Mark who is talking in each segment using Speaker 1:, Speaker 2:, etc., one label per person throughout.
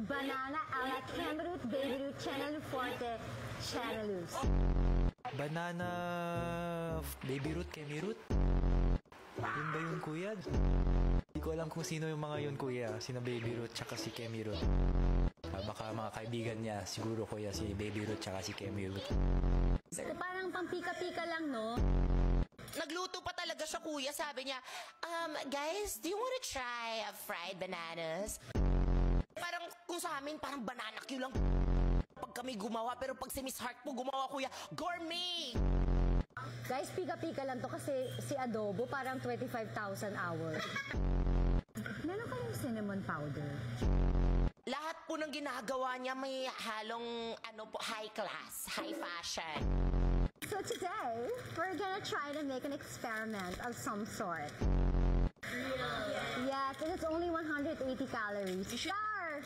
Speaker 1: banana a la Cameroon Baby Root Channel Forte Channelus.
Speaker 2: Banana... Baby root, Kemi root? Yun ba yun, kuya? Hindi ko alam kung sino yung mga yun, kuya. Sino Baby Root tsaka si Kemi Root. Baka mga kaibigan niya, siguro kuya, si Baby Root tsaka si Kemi Root.
Speaker 1: So, parang pampika-pika lang, no?
Speaker 3: Nagluto pa talaga siya, kuya. Sabi niya, guys, do you wanna try fried bananas? Parang kung sa amin, parang banana cue lang. Pag kami gumawa, pero pag si Miss Heart po gumawa, kuya, gourmet!
Speaker 1: Guys, pika-pika lang to kasi si adobo parang 25,000 hours. Meron kayong cinnamon powder?
Speaker 3: Lahat po ng ginagawa niya may halong high class, high fashion.
Speaker 1: So today, we're gonna try to make an experiment of some sort. Yes, and it's only 180 calories. Start!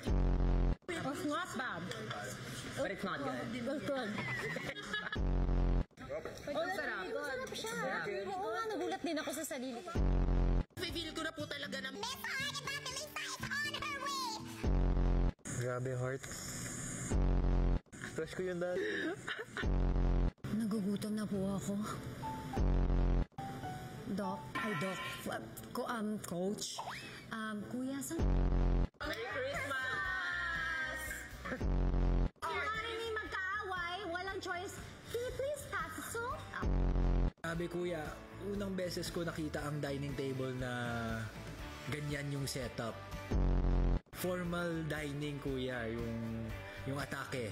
Speaker 1: It's not bad.
Speaker 4: But it's not good.
Speaker 1: It's good.
Speaker 4: Ang sarap.
Speaker 1: Masarap siya. Oo nga, nagulat din ako sa sarili ko.
Speaker 3: Feel ko na po talaga na Miss Heart Evangelista is on her way!
Speaker 2: Grabe, Heart. Crush ko yun dati.
Speaker 1: Nagugutom na po ako. Doc, Coach. Kuya, saan?
Speaker 4: Merry Christmas!
Speaker 1: Kung may magkaaway, walang choice. Can you please pass the salt?
Speaker 2: Sabi kuya, unang beses ko nakita ang dining table na ganyan yung setup. Formal dining kuya, yung atake.